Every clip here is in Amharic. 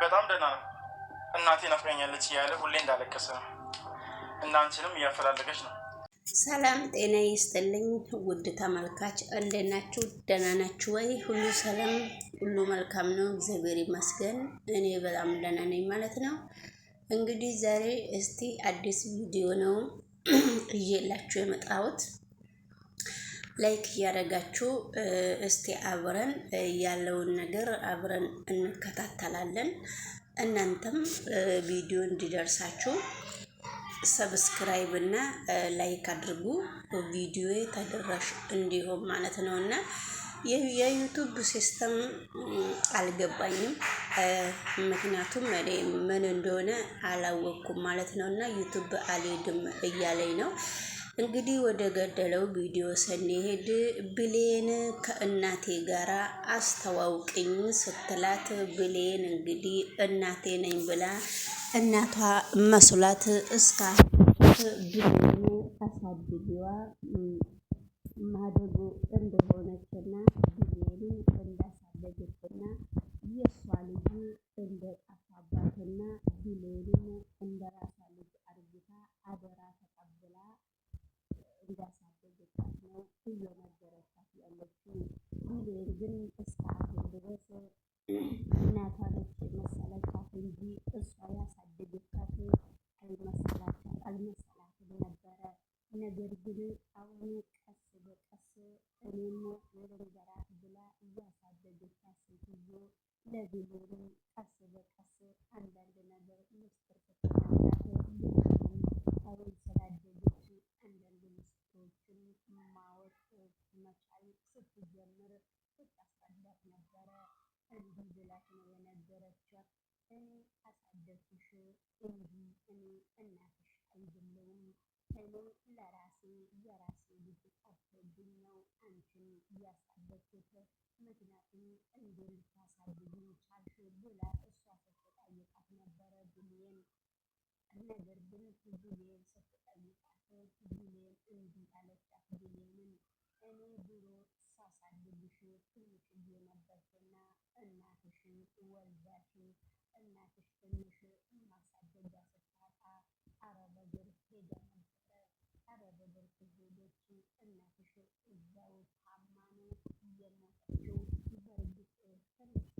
በጣም ደህና ነው። እናቴ ናፍቀኛለች እያለ ሁሌ እንዳለቀሰ ነው እና አንቺንም እያፈላለገች ነው። ሰላም ጤና ይስጥልኝ ውድ ተመልካች፣ እንዴት ናችሁ? ደህና ናችሁ ወይ? ሁሉ ሰላም፣ ሁሉ መልካም ነው፣ እግዚአብሔር ይመስገን። እኔ በጣም ደህና ነኝ ማለት ነው። እንግዲህ ዛሬ እስቲ አዲስ ቪዲዮ ነው እየላችሁ የመጣሁት። ላይክ እያደረጋችሁ እስቲ አብረን ያለውን ነገር አብረን እንከታተላለን። እናንተም ቪዲዮ እንዲደርሳችሁ ሰብስክራይብ እና ላይክ አድርጉ፣ ቪዲዮ ተደራሽ እንዲሆን ማለት ነው። እና የዩቱብ ሲስተም አልገባኝም፣ ምክንያቱም እኔ ምን እንደሆነ አላወቅኩም ማለት ነው። እና ዩቱብ አልሄድም እያለኝ ነው። እንግዲህ ወደ ገደለው ቪዲዮ ስንሄድ ብሌን ከእናቴ ጋራ አስተዋውቅኝ ስትላት ብሌን እንግዲህ እናቴ ነኝ ብላ እናቷ መስሏት እስካሁን ብሌን አሳድጊዋ ማደጎ እንደሆነችና ብሌንን እንዳሳደገችና የእሷ ልጅ እንደጠፋባትና ብሌንን እንደራሷ ልጅ አርግታ አደራ ተቀብላ እንዳሳደገቻት ነው እየነገረቻት ያለችው። ብሌን ግን እስካሁን ድረስ እናቷ ነች መሰለቻት እንጂ እሷ ያሳደገቻት አልመሰላትም ነበረ። ነገር ግን አሁን ቀስ በቀስ እኔም ልንገራት ብላ እያሳደገቻት ሴትዮ ለብሌን ቀስ በቀስ አንዳንድ ነገር ምስጢር ስትናገራት አሁን ስላደገች አንዳንድ ምስጢሮችን ማወቅ መቻል ስትጀምር ስታስረዳት ነበረ። እንዲህ ብላት ነው የነገረቻት። እኔ አሳደግኩሽ እንጂ እኔ እናትሽ አይደለሁም። እኔ ለራሴ የራሴ ልጅ ጠፍቶብኝ ነው አንቺን እያሳደግኩት። ምክንያቱም እንዴት ልታሳድጊኝ ቻልሽ ብላ እሷ ስትጠይቃት ነበረ ብሌን። ነገር ግን ብሌን ስትጠይቃት ብሌን እንዲህ አለቻት። ብሌንን እኔ ድሮ ሳሳድግሽ ትንሽዬ ነበርኩና እናትሽን ወልዳሽ እናትሽ ትንሽ ማሳደጊያ ስታጣ አረብ አገር ሄዳ ነበረ። አረብ አገር ከሄደች እናትሽ እዛው ታማ ነው የሞተችው። በእርግጥ ትንሽ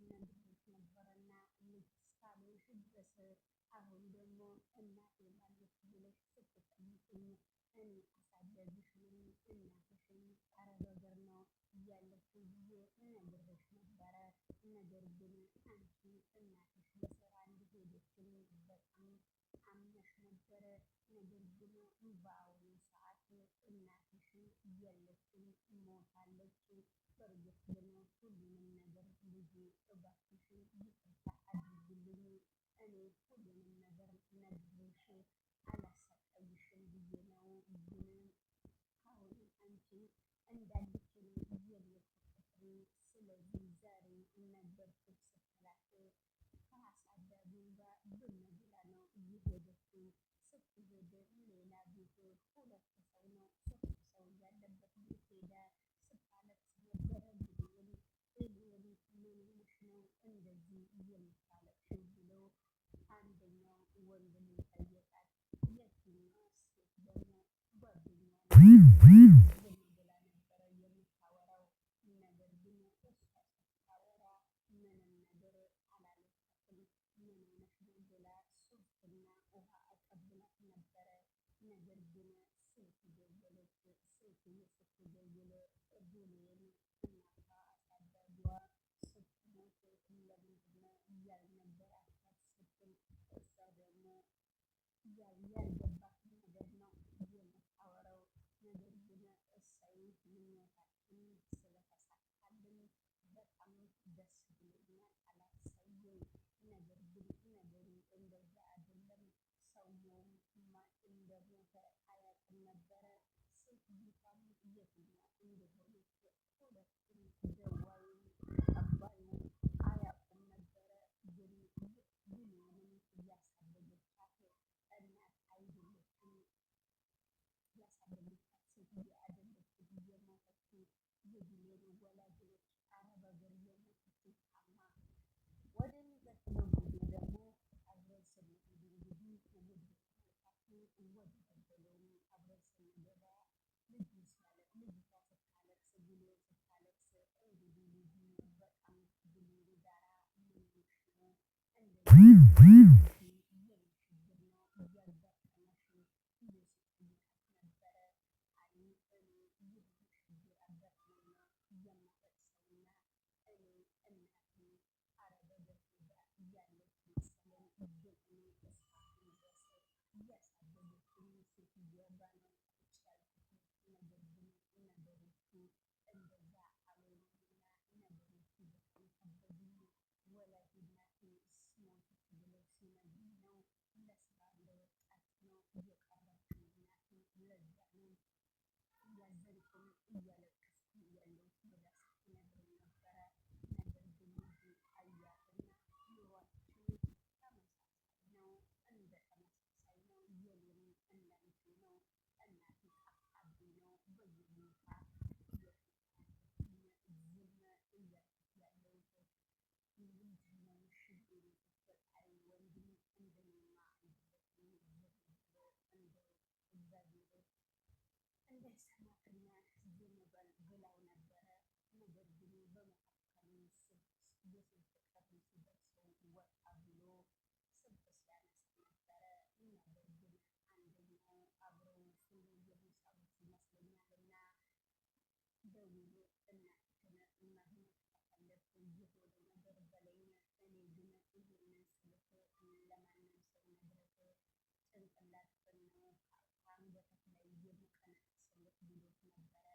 ነግሬሽ ነበረና ልጅ እስካልሆንሽ ድረስ አሁን ደግሞ እናቴ ማለች ብለሽ ስትጠይቅኝ እኔ አሳደግሽ ነኝ እናትሽን አረብ አገር ነው እያለችው ብዬ ነግሬሽ ነበረ። ነገር ግን አንቺ እናትሽ ለስራ እንደሄደችኝ በጣም አምነሽ ነበረ። ነገር ግን በአሁኑ ሰዓት እናትሽ የለችም፣ ሞታለች። በእርግጥ ግን ሁሉንም ነገር ልጄ እባክሽ ይቅርታ አድርግልኝ፣ እኔ ሁሉንም ነገር ነግሬሽ አላሰቃይሽም ብዬ ነው። ግን አሁን አንቺ እንዳለችን የምትቆጥሪ፣ ስለዚህ ዛሬ ነገርኩሽ ስትላት ከአሳዳጊው ጋር ብን ብላ ነው እየሄደችው። ስትሄድ ሌላ ቤት ሁለት ሰው ነው ሶስት ሰው ያለበት ቤት ሄዳ ስታለቅስ ነበረ። ብሌን ምን ሆነሽ ነው እንደዚህ የምታለቅሽው ብሎ አንደኛው ወንድ ልጅ ጠየቃት። የትኛዋ ሴት ደግሞ ጓደኛ ብላ ነበረ የምታወራው። ነገር ግን እሷ ስታወራ ምንም ነገር አላለቻትም። ምን ሆነሽ ነው ብላ ሶፍትና ውሃ አቀብላት ነበረ። ነገር ግን ስልክ ደወለች። ስልክ ስትደውል ብሌን እናቷ አሳዳጊዋ ስትሞት ለምንድነው ያልነገራቻት ስትል እሷ ደግሞ ያልገባት ነገር ነው የምታወራው። ነገር ግን እሰይ ምኞታችን ስለተሳካልን በጣም ደስ ብሎኛል አላሰየው። ነገር ግን ነገሩ እንደዛ አይደለም። ሰውየውም ማን እንደሞተ አያውቅም ነበረ። ሴትዮዋም የትኛዋ እንደሆነች ሁለቱም ደዋዩም ተቀባዩም አያውቁም ነበረ። ግን ብሌንን እያሳደገቻት እናት አይደለችም፣ ያሳደገቻት ሴትዮ አይደለችም የሞተችው። የብሌን ወላጆች አረብ አገር የሞተችው ታማ። ወደሚቀጥለው ሴትዮዋ ነው ቁጭ ያልኩት። ነገር ግን ነገሮቹ እንደዛ አልሆኑምና ነገሮቹ በጣም ከበዱኝ። ወላጅ እናቴ ሞተች ብለው ሲነግሩኝ ነው ለስራ እንደወጣች ነው እየቀረችው እናቴ። ለዛ ነው እያዘንኩኝ እያለቀስኩ ያለሁት ብላ ስትነግረኝ ነበረ። ነገር ግን ልጄ አያትና ኑሯችን ተመሳሳይ ነው፣ እንደ ተመሳሳይ ነው። የኔም እናንተ ነው። እናቴ ጠፋብኝ ነው በየቦታ እየተናገርኩኝ ዝም እያልኩት ያለሁት። ምንድን ነው ችግሩ ስትባይ ወንድም እንደኔማ አይደለችም ዝም ብሎ እንደው እግዚአብሔር እንዳይሰማትና ዝም በል ብላው ነበረ። ነገር ግን በመካከሉ የስልክ ጥሪ ሲደርሰው ወጣ ብሎ ስልክ ሲያነሳ ነበረ። ነገር ግን አንደኛው አብረው ፊልም የሚሰሩት ይመስለኛልና ደውሎ እናትህን ማግኘት ከፈለግክ የሆነ ነገር በለኝ፣ እኔ ግን ይህንን ስልክ ለማንም ሰው ነግረህ ጭንቅላትህን ነው ከአንገትህ ላይ የምቀነጥስልህ ብሎት ነበረ።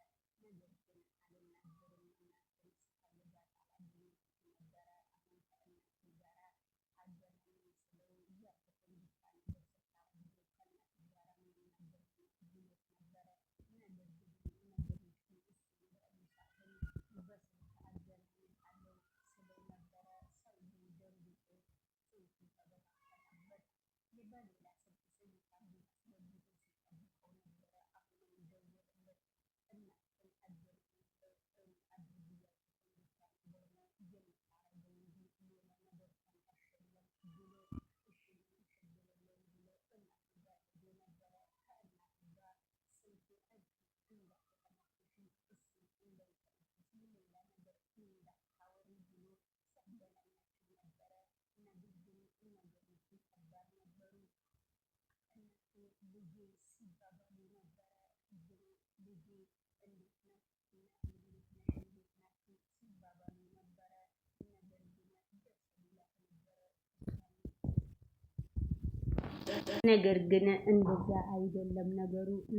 ነገር ግን አልናገርም እናትን ስፈልጋት አላገኘኋትም ነበረ። አሁን ከእናቴ ጋር አገናኘኝ ስለው ያልኩትን ብቻ ነገር ስታደርግ ከእናቴ ጋር የሚናገር ብሎት ነበረ። ነገር ግን ነገሮችን እሱን በእምሳትን በስልክ አገናኝታለሁ ስለው ነበረ። ሰውዬው ደንግጦ ስልኩን ተበታተነበት። በሌላ ስልክ ስልካን አስገብቶ ሲጠብቀው ነበረ። አሁንም ደወለለት። እናትን አገናኝተው አድርግ ያልኩትን ብቻ ነገር ነው የምታረገው እንጂ ሌላ ነገር ተንቀሽለም ብሎ እሱንም ችግር የለውም ብሎ እናቱ ጋር ሄዶ ነበረ። ከእናቱ ጋር ስልክ እንዳትተነፍሺ፣ እሱን እንዳይተነፍሺ፣ ሌላ ነገር እንዳታወሪ ብሎ ሲያገናኛቸው ነበረ። ነገር ግን ነገሮቹ ከባድ ነበሩ። እናቴ ልጄ ሲባባሉ ነበረ። ግን ልጄ እንዴት ነሽ እና እንዴት ነሽ እንዴት ናችሁ ሲባባሉ ነበረ። ነገር ግን ደስ ይላት ነበረ። ነገር ግን እንደዛ አይደለም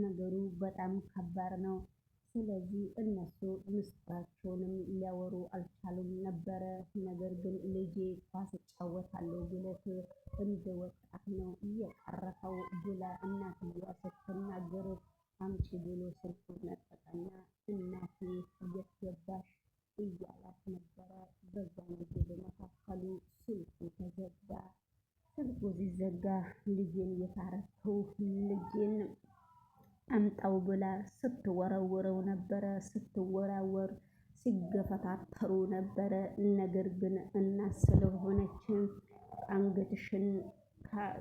ነገሩ በጣም ከባድ ነው። ስለዚህ እነሱ ምስጢራቸውንም ሊያወሩ አልቻሉም ነበረ። ነገር ግን ልጄ ኳስ እጫወታለሁ ብለህ እንደወጣህ ነው እየቀረኸው ብላ እናትየዋ ስትናገር አምጪ ብሎ ስልኩን ነጠቀና እናቴ የት ገባሽ እያላት ነበረ። በዛን ጊዜ በመካከሉ ስልኩ ተዘጋ። ስልኩ ሲዘጋ ልጄን የታረከው ልጄን አምጣው ብላ ስትወረውረው ነበረ። ስትወራወር ሲገፈታተሩ ነበረ። ነገር ግን እናት ስለሆነች አንገትሽን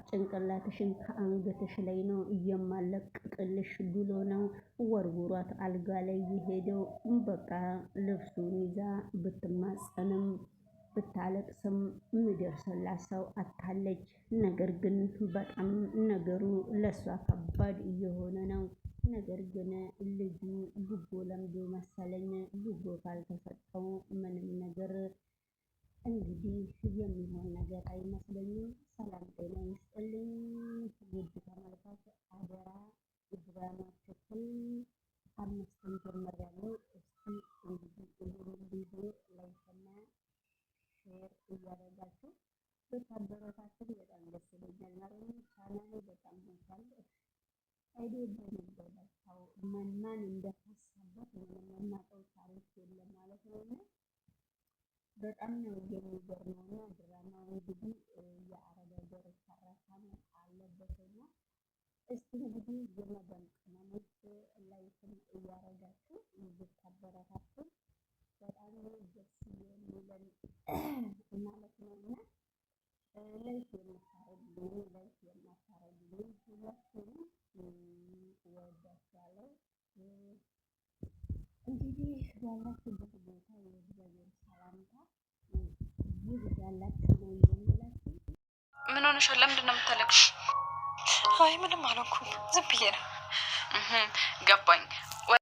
ጭንቅላትሽን ከአንገትሽ ላይ ነው እየማለቅቅልሽ ብሎ ነው ወርውሯት አልጋ ላይ የሄደው። በቃ ልብሱን ይዛ ብትማጸንም ብታለቅስም የሚደርስላት ሰው አታለች። ነገር ግን በጣም ነገሩ ለሷ ከባድ እየሆነ ነው። ነገር ግን ልጁ ጉቦ ለምዶ መሰለኝ ጉቦ ካልተሰጠው ምንም ነገር እንግዲህ የሚሆን ነገር አይመስለኝም። ሰላም ጤና ይስጥልኝ ውድ ተመልካች፣ አደራ የፕሮግራማችን 5 ጀምሬያለሁ። እስኪ እንግዲህ ይህንን ቪዲዮ ላይክና ሼር እያደረጋችሁ ብታበረታቱኝ በጣም ደስ ይለኛል። ማለት ነው ቻናሌ በጣም ሞልቷል። አይደለም እንደላቸው ማን እንደተሳበት ምንም የማውቀው ታሪክ የለም ማለት ነው። እና በጣም ነው የሚገርመውና ድራማው እንግዲህ የአረብ ሀገር ሰራተኛ አለበትና እስቲ እንግዲህ የመዳም ቅመሞች ላይክም እያደረጋችሁ ብታበረታቱኝ በጣም ደስ የሚለን ማለት ነው። እና ላይክ የምታረጉልኝ ሁላችሁንም እወዳችኋለሁ። እንግዲህ ያላችሁበት ቦታ የእግዚአብሔር ሰላምታ ይብዛላችሁ ነው የሚላችሁ። ምን ሆነሻል? ለምንድን ነው የምታለቅሽ? አይ ምንም አልሆንኩም፣ ዝም ብዬ ነው። ገባኝ።